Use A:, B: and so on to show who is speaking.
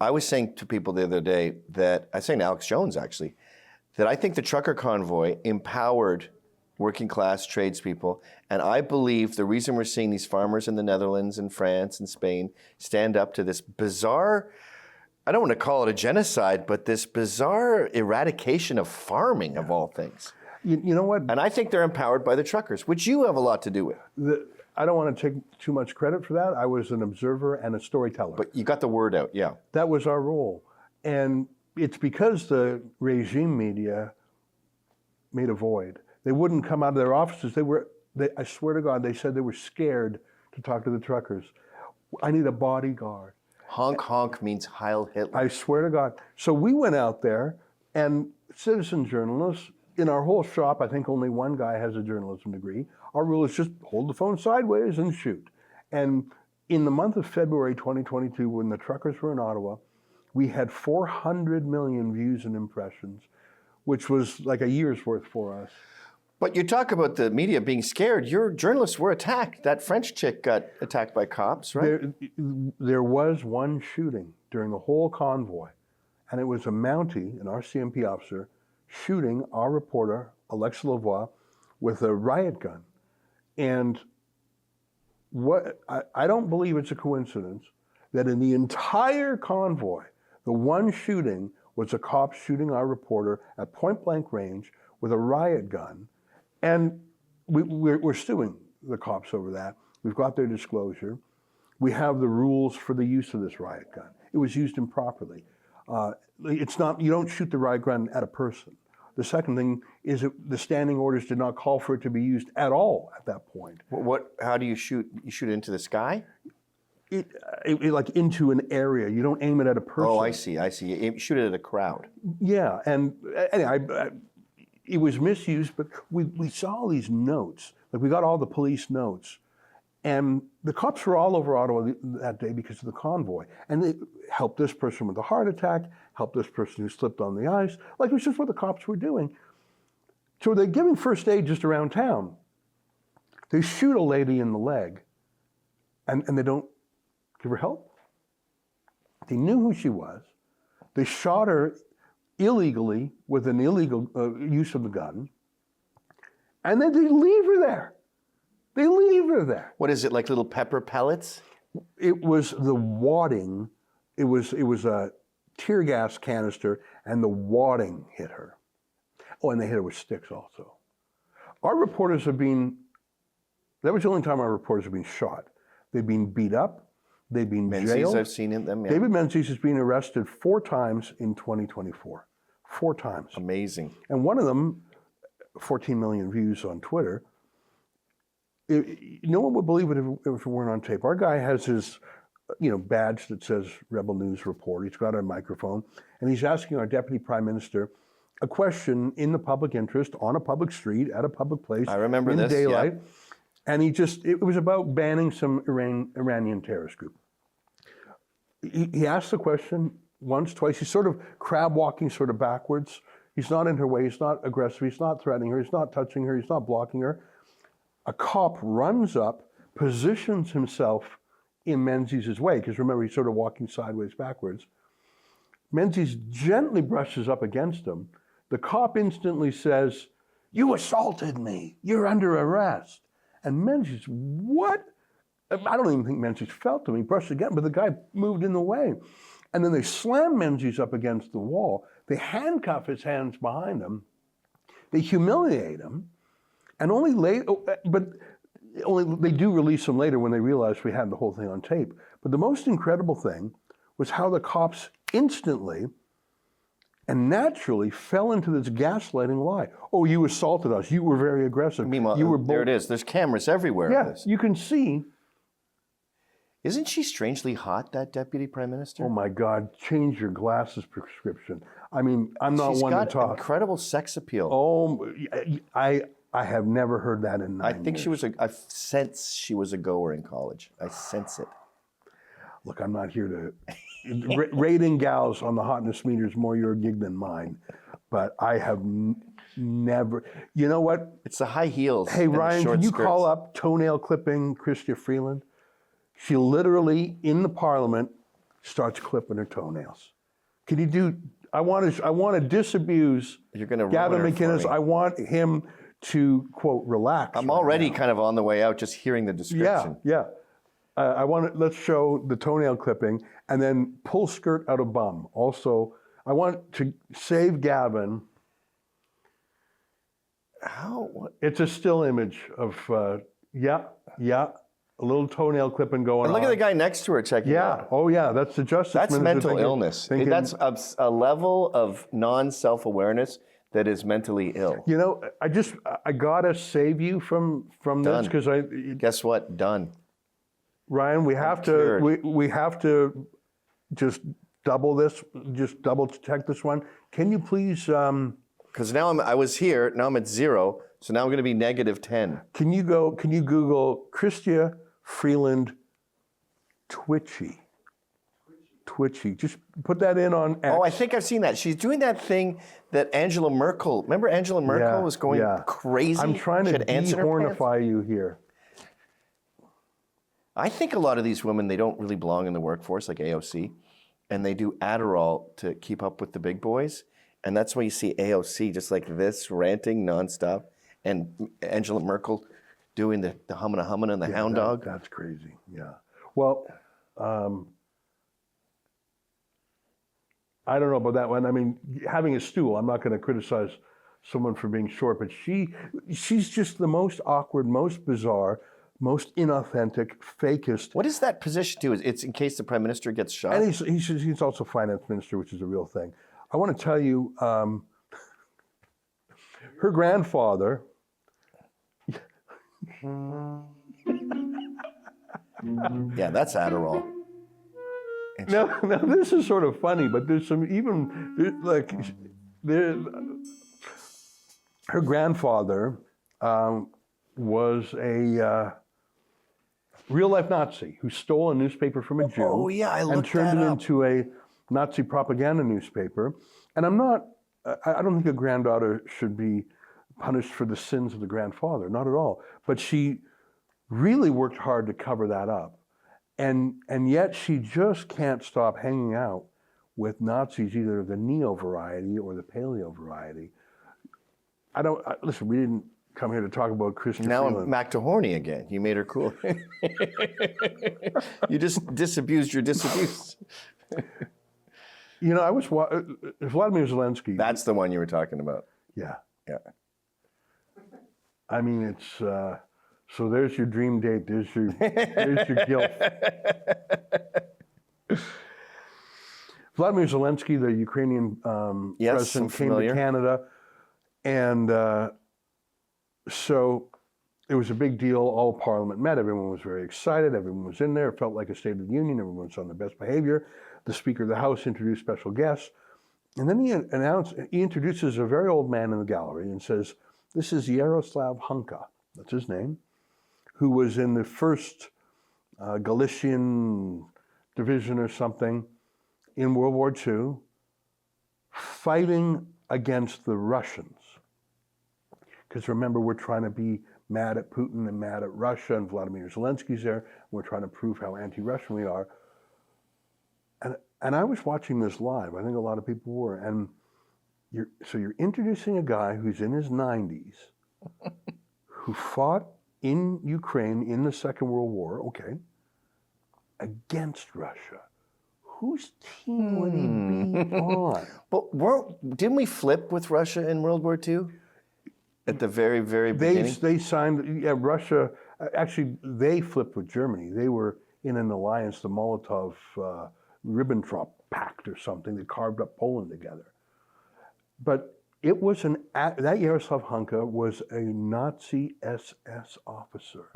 A: I was saying to people the other day that, I was saying to Alex Jones actually, that I think the trucker convoy empowered working class tradespeople. And I believe the reason we're seeing these farmers in the Netherlands and France and Spain stand up to this bizarre, I don't want to call it a genocide, but this bizarre eradication of farming of all things.
B: You know what?
A: And I think they're empowered by the truckers, which you have a lot to do with.
B: I don't want to take too much credit for that. I was an observer and a storyteller.
A: But you got the word out, yeah.
B: That was our role. And it's because the regime media made a void. They wouldn't come out of their offices. I swear to God, they said they were scared to talk to the truckers. I need a bodyguard.
A: Honk honk means Heil Hitler.
B: I swear to God. So we went out there, and citizen journalists, in our whole shop, I think only one guy has a journalism degree. Our rule is just hold the phone sideways and shoot. And in the month of February 2022, when the truckers were in Ottawa, we had 400 million views and impressions, which was like a year's worth for us.
A: But you talk about the media being scared. Your journalists were attacked. That French chick got attacked by cops, right?
B: There was one shooting during the whole convoy, and it was a Mountie, an RCMP officer, shooting our reporter, Alexa Lavoie, with a riot gun. And I don't believe it's a coincidence that in the entire convoy, the one shooting was a cop shooting our reporter at point blank range with a riot gun. And we're suing the cops over that. We've got their disclosure. We have the rules for the use of this riot gun. It was used improperly. It's not, you don't shoot the riot gun at a person. The second thing is that the standing orders did not call for it to be used at all at that point.
A: How do you shoot? You shoot it into the sky?
B: Like into an area. You don't aim it at a person.
A: Oh, I see. You shoot it at a crowd.
B: Yeah, and anyway, it was misused, but we saw all these notes. Like we got all the police notes. And the cops were all over Ottawa that day because of the convoy. And they helped this person with a heart attack, helped this person who slipped on the ice. Like it was just what the cops were doing. So they're giving first aid just around town. They shoot a lady in the leg and they don't give her help. They knew who she was. They shot her illegally with an illegal use of the gun. And then they leave her there. They leave her there.
A: What is it, like little pepper pellets?
B: It was the wadding. It was a tear gas canister, and the wadding hit her. Oh, and they hit her with sticks also. Our reporters have been, that was the only time our reporters have been shot. They've been beat up. They've been
A: Menzies,
B: jailed.
A: I've seen them. Yeah.
B: David Menzies has been arrested 4 times in 2024. 4 times.
A: Amazing.
B: And one of them, 14 million views on Twitter. No one would believe it if it weren't on tape. Our guy has his, badge that says Rebel News Report. He's got a microphone, and he's asking our Deputy Prime Minister a question in the public interest on a public street at a public place.
A: I remember
B: in
A: this,
B: daylight.
A: Yeah.
B: And it was about banning some Iranian terrorist group. He asked the question once, twice. He's sort of crab walking sort of backwards. He's not in her way. He's not aggressive. He's not threatening her. He's not touching her. He's not blocking her. A cop runs up, positions himself in Menzies' way, because remember, he's sort of walking sideways backwards. Menzies gently brushes up against him. The cop instantly says, "You assaulted me. You're under arrest." And Menzies, what? I don't even think Menzies felt him. He brushed again, but the guy moved in the way. And then they slam Menzies up against the wall. They handcuff his hands behind him. They humiliate him. And only they do release him later when they realize we had the whole thing on tape. But the most incredible thing was how the cops instantly and naturally fell into this gaslighting lie. Oh, you assaulted us. You were very aggressive.
A: Meanwhile,
B: you were
A: there it is. There's cameras everywhere.
B: Yes, you can see.
A: Isn't she strangely hot, that Deputy Prime Minister?
B: Oh my God, change your glasses prescription. I mean, I'm not one to talk.
A: She's got incredible sex appeal.
B: Oh, I have never heard that in 9 years.
A: I sense she was a goer in college. I sense it.
B: Look, I'm not here to, rating gals on the hotness meter is more your gig than mine, but I have never, you know what?
A: It's the high heels.
B: Hey, Ryan, can you call up toenail clipping Chrystia Freeland? She literally, in the Parliament, starts clipping her toenails. Can you do? I want to disabuse
A: You're going to
B: Gavin
A: ruin her for
B: McInnes.
A: me.
B: I want him to quote relax.
A: I'm
B: right
A: already
B: now.
A: kind of on the way out just hearing the description.
B: Yeah. I want to, let's show the toenail clipping and then pull skirt out of bum. Also, I want to save Gavin.
A: How? What?
B: It's a still image of, a little toenail clipping going
A: And
B: on.
A: look at the guy next to her checking out.
B: Oh yeah, that's the justice
A: That's
B: minister
A: mental
B: thinking-
A: illness.
B: thinking,
A: That's a level of non-self-awareness that is mentally ill.
B: you know, I gotta save you from this
A: Done.
B: because
A: Guess what? Done.
B: Ryan, we have to
A: cured.
B: we have to just double check this one. Can you please
A: Because now I was here, now I'm at 0, so now I'm going to be -10.
B: can you Google Chrystia Freeland Twitchy? Just put that in on X.
A: Oh, I think I've seen that. She's doing that thing that Angela Merkel. Remember Angela Merkel was going crazy?
B: I'm trying
A: She
B: to
A: had ants in her pants?
B: dehornify you here.
A: I think a lot of these women, they don't really belong in the workforce, like AOC, and they do Adderall to keep up with the big boys. And that's why you see AOC just like this, ranting nonstop, and Angela Merkel doing the humming and the hound dog.
B: That's crazy. Yeah. Well, I don't know about that one. I mean, having a stool, I'm not going to criticize someone for being short, but she's just the most awkward, most bizarre, most inauthentic, fakest.
A: What is that position to? It's in case the prime minister gets shot?
B: And he's also finance minister, which is a real thing. I want to tell you, her grandfather.
A: Yeah, that's Adderall.
B: Now this is sort of funny, but there's some her grandfather was a real-life Nazi who stole a newspaper from a Jew and turned it into a Nazi propaganda newspaper. And I don't think a granddaughter should be punished for the sins of the grandfather, not at all. But she really worked hard to cover that up. And yet she just can't stop hanging out with Nazis, either the neo variety or the paleo variety. Listen, we didn't come here to talk about Chrystia
A: Now
B: Freeland.
A: I'm back to horny again. You made her cool. You just disabused your disabuse.
B: You know, Vladimir Zelensky.
A: That's the one you were talking about.
B: Yeah.
A: Yeah.
B: I mean, it's so there's your dream date. There's your guilt. Vladimir Zelensky, the Ukrainian
A: Yes,
B: president,
A: I'm
B: came
A: familiar.
B: to Canada, and so it was a big deal. All of Parliament met. Everyone was very excited. Everyone was in there. It felt like a State of the Union. Everyone was on their best behavior. The Speaker of the House introduced special guests, and then he introduces a very old man in the gallery and says, "This is Yaroslav Hunka." That's his name. Who was in the first Galician division or something in World War II, fighting against the Russians. Because remember, we're trying to be mad at Putin and mad at Russia, and Vladimir Zelensky's there. We're trying to prove how anti-Russian we are. And I was watching this live. I think a lot of people were. And you're introducing a guy who's in his 90s, who fought in Ukraine in the Second World War, against Russia. Whose team would he be on?
A: But didn't we flip with Russia in World War II? At the very, very beginning?
B: They signed, Russia, actually, they flipped with Germany. They were in an alliance, the Molotov-Ribbentrop Pact or something, that carved up Poland together. But it was that Yaroslav Hunka was a Nazi SS officer.